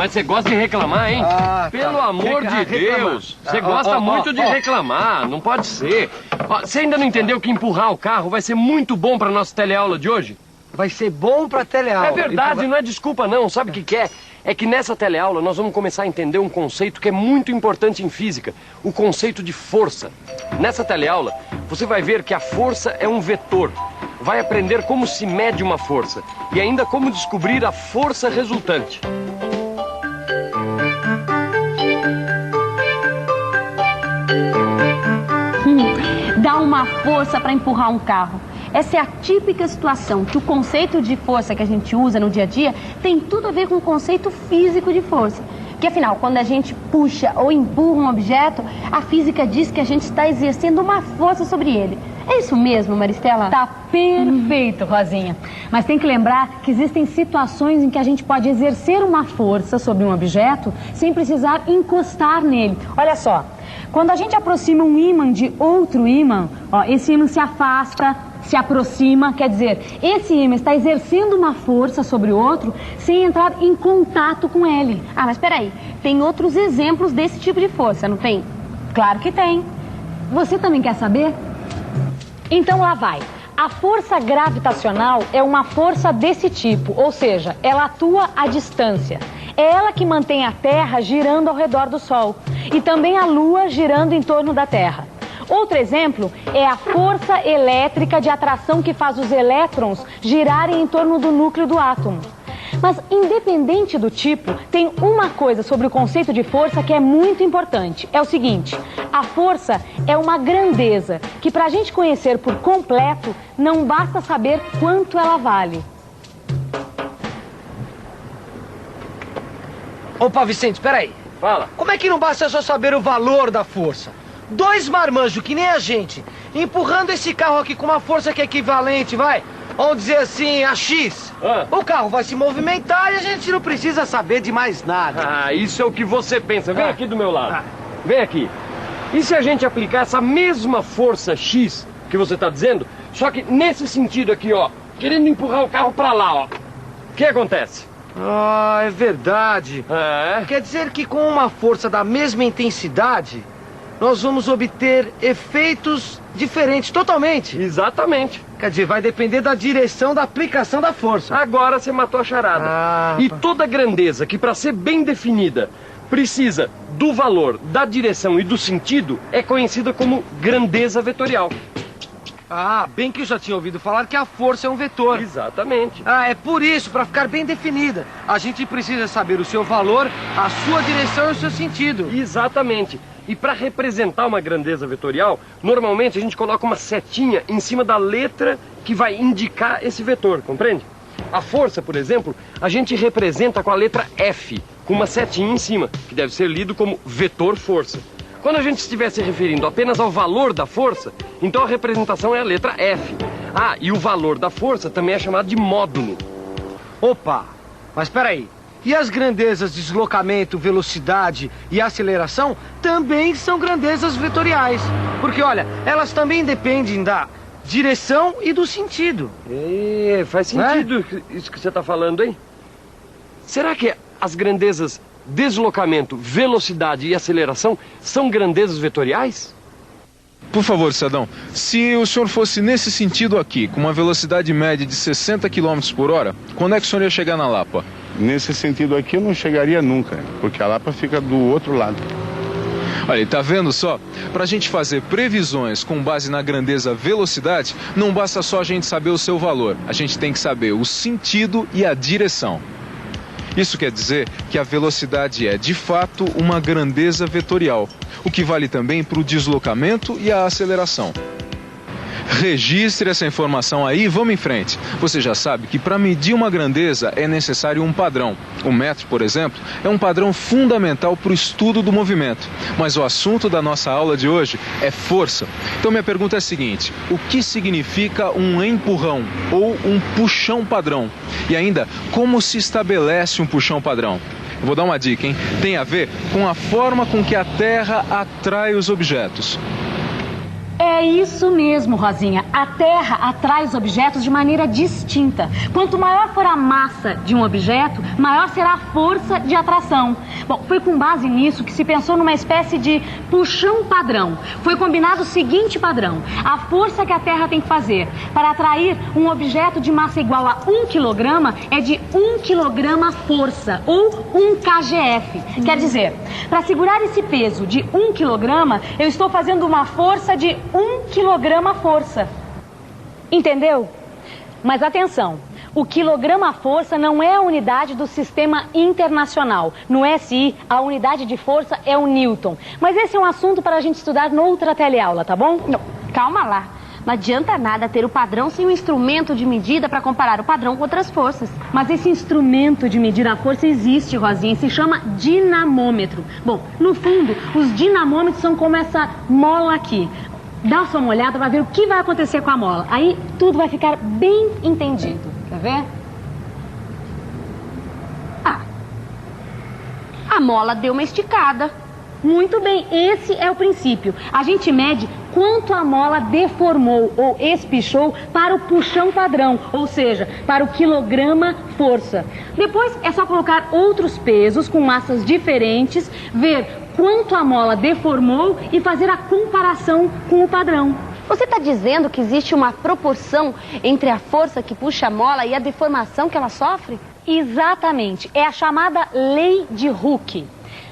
mas você gosta de reclamar, hein? Pelo amor de Deus. Você gosta muito de reclamar, não pode ser. Ó, você ainda não entendeu que empurrar o carro vai ser muito bom pra nossa teleaula de hoje? Vai ser bom pra teleaula. É verdade, não é desculpa não. Sabe o que é? É que nessa teleaula nós vamos começar a entender um conceito que é muito importante em física. O conceito de força. Nessa teleaula, você vai ver que a força é um vetor. Vai aprender como se mede uma força. E ainda como descobrir a força resultante. Dá uma força para empurrar um carro. Essa é a típica situação que o conceito de força que a gente usa no dia a dia tem tudo a ver com o conceito físico de força. Que afinal, quando a gente puxa ou empurra um objeto, a física diz que a gente está exercendo uma força sobre ele. É isso mesmo, Maristela? Tá perfeito, Rosinha. Mas tem que lembrar que existem situações em que a gente pode exercer uma força sobre um objeto sem precisar encostar nele. Olha só, quando a gente aproxima um ímã de outro ímã, ó, esse ímã se afasta, se aproxima, quer dizer, esse ímã está exercendo uma força sobre o outro sem entrar em contato com ele. Ah, mas peraí, tem outros exemplos desse tipo de força, não tem? Claro que tem. Você também quer saber? Então lá vai. A força gravitacional é uma força desse tipo, ou seja, ela atua à distância. É ela que mantém a Terra girando ao redor do Sol e também a Lua girando em torno da Terra. Outro exemplo é a força elétrica de atração que faz os elétrons girarem em torno do núcleo do átomo. Mas, independente do tipo, tem uma coisa sobre o conceito de força que é muito importante. É o seguinte, a força é uma grandeza que, para a gente conhecer por completo, não basta saber quanto ela vale. Opa, Vicente, peraí. Fala. Como é que não basta só saber o valor da força? Dois marmanjos, que nem a gente, empurrando esse carro aqui com uma força que é equivalente, vai, vamos dizer assim, a X. O carro vai se movimentar e a gente não precisa saber de mais nada. Ah, isso é o que você pensa. Vem aqui do meu lado. Vem aqui. E se a gente aplicar essa mesma força X que você está dizendo, só que nesse sentido aqui, ó, querendo empurrar o carro para lá, ó. O que acontece? Ah, é verdade. Quer dizer que com uma força da mesma intensidade, nós vamos obter efeitos diferentes, totalmente. Exatamente. Quer dizer, vai depender da direção da aplicação da força. Agora você matou a charada. E toda grandeza que, para ser bem definida, precisa do valor, da direção e do sentido, é conhecida como grandeza vetorial. Ah, bem que eu já tinha ouvido falar que a força é um vetor. Exatamente. Ah, é por isso, para ficar bem definida, a gente precisa saber o seu valor, a sua direção e o seu sentido. Exatamente. E para representar uma grandeza vetorial, normalmente a gente coloca uma setinha em cima da letra que vai indicar esse vetor, compreende? A força, por exemplo, a gente representa com a letra F, com uma setinha em cima, que deve ser lido como vetor força. Quando a gente estiver se referindo apenas ao valor da força, então a representação é a letra F. Ah, e o valor da força também é chamado de módulo. Opa, mas peraí. E as grandezas de deslocamento, velocidade e aceleração também são grandezas vetoriais. Porque, olha, elas também dependem da direção e do sentido. Faz sentido isso que você está falando, hein? Será que as grandezas deslocamento, velocidade e aceleração são grandezas vetoriais? Por favor, cidadão, se o senhor fosse nesse sentido aqui, com uma velocidade média de 60 km por hora, quando é que o senhor ia chegar na Lapa? Nesse sentido aqui eu não chegaria nunca, porque a Lapa fica do outro lado. Olha, tá vendo só? Para a gente fazer previsões com base na grandeza velocidade, não basta só a gente saber o seu valor, a gente tem que saber o sentido e a direção. Isso quer dizer que a velocidade é, de fato, uma grandeza vetorial, o que vale também para o deslocamento e a aceleração. Registre essa informação aí e vamos em frente. Você já sabe que para medir uma grandeza é necessário um padrão. O metro, por exemplo, é um padrão fundamental para o estudo do movimento. Mas o assunto da nossa aula de hoje é força. Então minha pergunta é a seguinte: o que significa um empurrão ou um puxão padrão? E ainda, como se estabelece um puxão padrão? Eu vou dar uma dica, hein? Tem a ver com a forma com que a Terra atrai os objetos. É isso mesmo, Rosinha. A Terra atrai os objetos de maneira distinta. Quanto maior for a massa de um objeto, maior será a força de atração. Bom, foi com base nisso que se pensou numa espécie de puxão padrão. Foi combinado o seguinte padrão: a força que a Terra tem que fazer para atrair um objeto de massa igual a 1 quilograma é de 1 quilograma força, ou 1 kgf. Quer dizer, para segurar esse peso de 1 quilograma, eu estou fazendo uma força de 1 quilograma força. Entendeu? Mas atenção, o quilograma força não é a unidade do sistema internacional. No SI, a unidade de força é o Newton. Mas esse é um assunto para a gente estudar noutra teleaula, tá bom? Não, calma lá. Não adianta nada ter o padrão sem um instrumento de medida para comparar o padrão com outras forças. Mas esse instrumento de medir a força existe, Rosinha, e se chama dinamômetro. Bom, no fundo, os dinamômetros são como essa mola aqui. Dá só uma olhada para ver o que vai acontecer com a mola. Aí tudo vai ficar bem entendido. Quer ver? A mola deu uma esticada. Muito bem, esse é o princípio. A gente mede quanto a mola deformou ou espichou para o puxão padrão, ou seja, para o quilograma força. Depois é só colocar outros pesos com massas diferentes, ver quanto a mola deformou e fazer a comparação com o padrão. Você está dizendo que existe uma proporção entre a força que puxa a mola e a deformação que ela sofre? Exatamente, é a chamada lei de Hooke.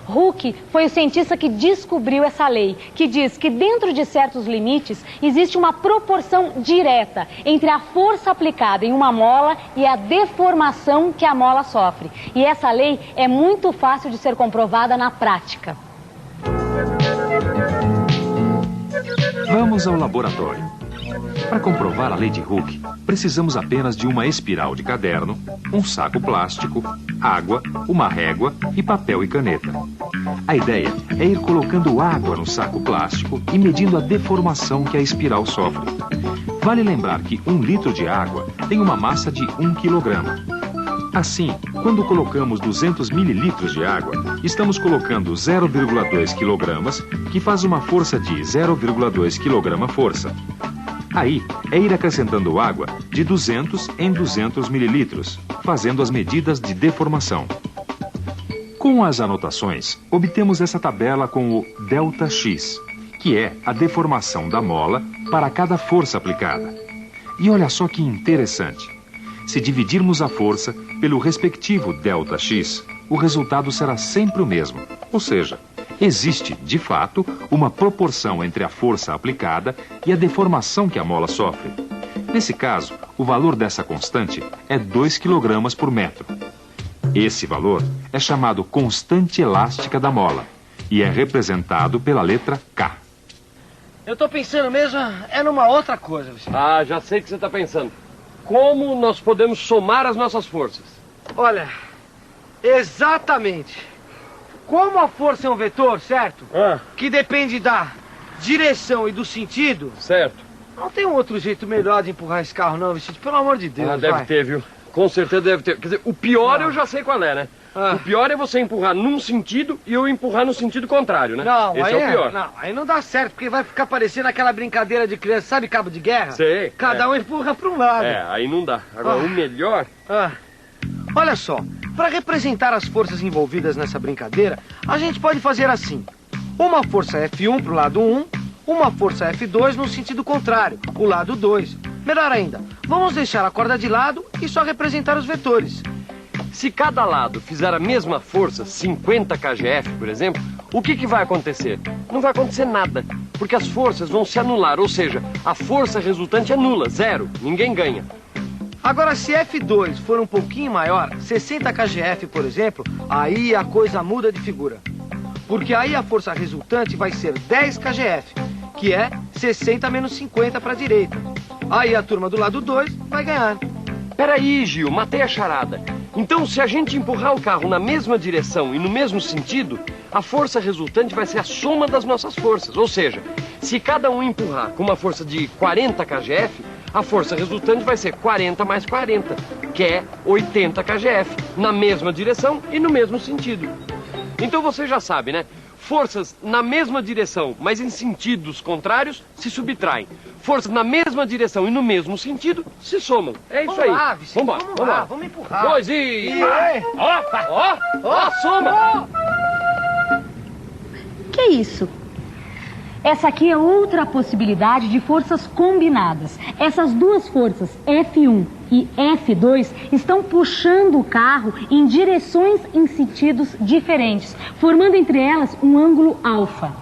Hooke foi o cientista que descobriu essa lei, que diz que dentro de certos limites existe uma proporção direta entre a força aplicada em uma mola e a deformação que a mola sofre. E essa lei é muito fácil de ser comprovada na prática. Vamos ao laboratório. Para comprovar a lei de Hooke, precisamos apenas de uma espiral de caderno, um saco plástico, água, uma régua e papel e caneta. A ideia é ir colocando água no saco plástico e medindo a deformação que a espiral sofre. Vale lembrar que 1 litro de água tem uma massa de 1 quilograma. Assim, quando colocamos 200 mililitros de água, estamos colocando 0,2 quilogramas, que faz uma força de 0,2 quilograma força. Aí, é ir acrescentando água de 200 em 200 mililitros, fazendo as medidas de deformação. Com as anotações, obtemos essa tabela com o ΔX, que é a deformação da mola para cada força aplicada. E olha só que interessante. Se dividirmos a força pelo respectivo ΔX, o resultado será sempre o mesmo. Ou seja, existe, de fato, uma proporção entre a força aplicada e a deformação que a mola sofre. Nesse caso, o valor dessa constante é 2 kg por metro. Esse valor é chamado constante elástica da mola e é representado pela letra K. Eu tô pensando mesmo numa outra coisa, Vicente. Ah, já sei o que você está pensando. Como nós podemos somar as nossas forças? Olha, exatamente. Como a força é um vetor, certo? Que depende da direção e do sentido. Certo. Não tem um outro jeito melhor de empurrar esse carro, não, Vicente. Pelo amor de Deus. Deve ter, viu? Com certeza deve ter. Quer dizer, o pior eu já sei qual é, né? O pior é você empurrar num sentido e eu empurrar no sentido contrário, né? Não, esse aí é o pior. Não, aí não dá certo, porque vai ficar parecendo aquela brincadeira de criança, sabe cabo de guerra? Sei. Cada um empurra para um lado. Aí não dá. Agora, o melhor... Olha só, para representar as forças envolvidas nessa brincadeira, a gente pode fazer assim. Uma força F1 pro lado 1, uma força F2 no sentido contrário, o lado 2. Melhor ainda, vamos deixar a corda de lado e só representar os vetores. Se cada lado fizer a mesma força, 50 kgf, por exemplo, o que vai acontecer? Não vai acontecer nada, porque as forças vão se anular, ou seja, a força resultante é nula, zero, ninguém ganha. Agora, se F2 for um pouquinho maior, 60 kgf, por exemplo, aí a coisa muda de figura. Porque aí a força resultante vai ser 10 kgf, que é 60 menos 50 para a direita. Aí a turma do lado 2 vai ganhar. Peraí, Gil, matei a charada. Então, se a gente empurrar o carro na mesma direção e no mesmo sentido, a força resultante vai ser a soma das nossas forças. Ou seja, se cada um empurrar com uma força de 40 kgf, a força resultante vai ser 40 mais 40, que é 80 kgf, na mesma direção e no mesmo sentido. Então você já sabe, né? Forças na mesma direção, mas em sentidos contrários, se subtraem. Forças na mesma direção e no mesmo sentido, se somam. É isso aí. Vamos lá, Vicente, Vamos lá, lá. vamos empurrar. 2 e... Ó, soma. Que isso? Essa aqui é outra possibilidade de forças combinadas. Essas duas forças, F1 e F2, estão puxando o carro em direções em sentidos diferentes, formando entre elas um ângulo alfa.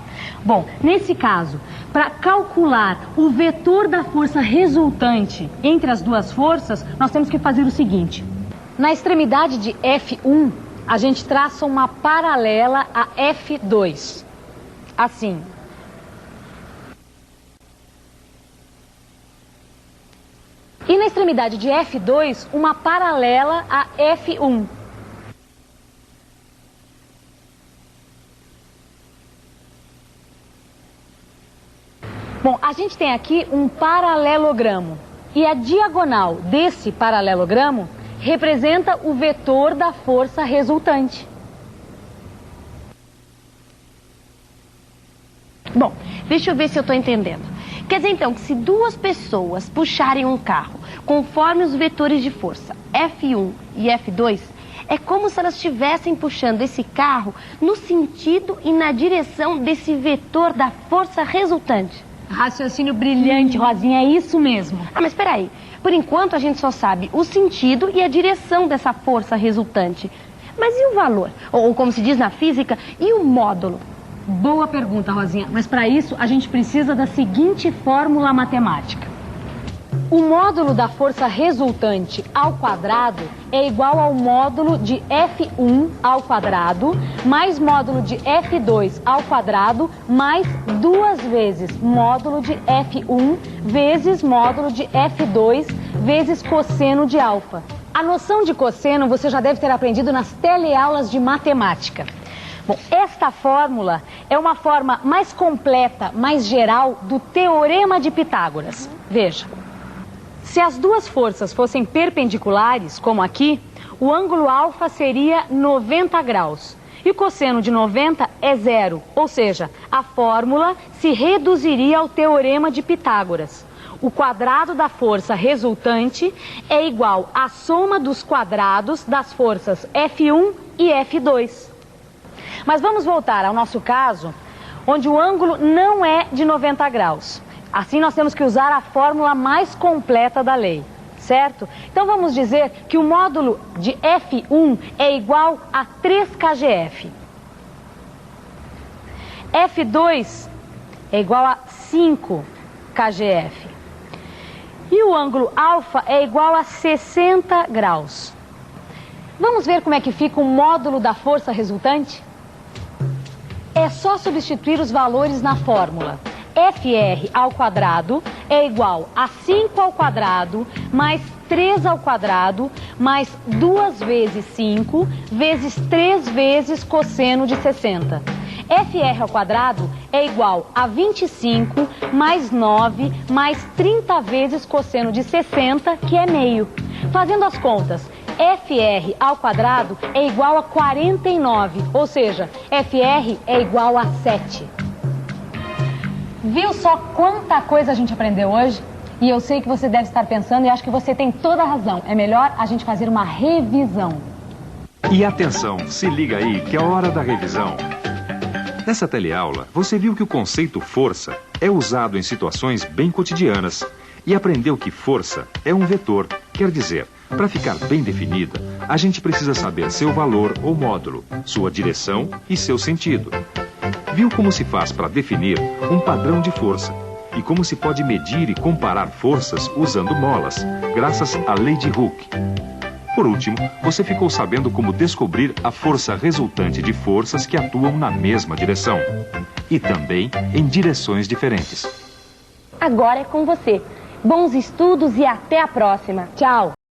Bom, nesse caso, para calcular o vetor da força resultante entre as duas forças, nós temos que fazer o seguinte. Na extremidade de F1, a gente traça uma paralela a F2. Assim. E na extremidade de F2, uma paralela a F1. Bom, a gente tem aqui um paralelogramo. E a diagonal desse paralelogramo representa o vetor da força resultante. Bom, deixa eu ver se eu estou entendendo. Quer dizer, então, que se duas pessoas puxarem um carro conforme os vetores de força F1 e F2, é como se elas estivessem puxando esse carro no sentido e na direção desse vetor da força resultante. Raciocínio brilhante, Rosinha, é isso mesmo. Ah, mas espera aí. Por enquanto, a gente só sabe o sentido e a direção dessa força resultante. Mas e o valor? Ou como se diz na física, e o módulo? Boa pergunta, Rosinha. Mas para isso, a gente precisa da seguinte fórmula matemática. O módulo da força resultante ao quadrado é igual ao módulo de F1 ao quadrado mais módulo de F2 ao quadrado mais 2 vezes módulo de F1 vezes módulo de F2 vezes cosseno de alfa. A noção de cosseno você já deve ter aprendido nas teleaulas de matemática. Bom, esta fórmula é uma forma mais completa, mais geral do Teorema de Pitágoras. Veja. Se as duas forças fossem perpendiculares, como aqui, o ângulo alfa seria 90 graus. E o cosseno de 90 é zero, ou seja, a fórmula se reduziria ao Teorema de Pitágoras. O quadrado da força resultante é igual à soma dos quadrados das forças F1 e F2. Mas vamos voltar ao nosso caso, onde o ângulo não é de 90 graus. Assim nós temos que usar a fórmula mais completa da lei, certo? Então vamos dizer que o módulo de F1 é igual a 3 kgf. F2 é igual a 5 kgf. E o ângulo alfa é igual a 60 graus. Vamos ver como é que fica o módulo da força resultante? É só substituir os valores na fórmula. FR ao quadrado é igual a 5 ao quadrado mais 3 ao quadrado mais 2 vezes 5 vezes 3 vezes cosseno de 60. FR ao quadrado é igual a 25 mais 9 mais 30 vezes cosseno de 60, que é meio. Fazendo as contas, FR ao quadrado é igual a 49, ou seja, FR é igual a 7. Viu só quanta coisa a gente aprendeu hoje? E eu sei que você deve estar pensando e acho que você tem toda a razão. É melhor a gente fazer uma revisão. E atenção, se liga aí que é a hora da revisão. Nessa teleaula, você viu que o conceito força é usado em situações bem cotidianas e aprendeu que força é um vetor, quer dizer, para ficar bem definida, a gente precisa saber seu valor ou módulo, sua direção e seu sentido. Viu como se faz para definir um padrão de força e como se pode medir e comparar forças usando molas, graças à lei de Hooke. Por último, você ficou sabendo como descobrir a força resultante de forças que atuam na mesma direção e também em direções diferentes. Agora é com você. Bons estudos e até a próxima. Tchau!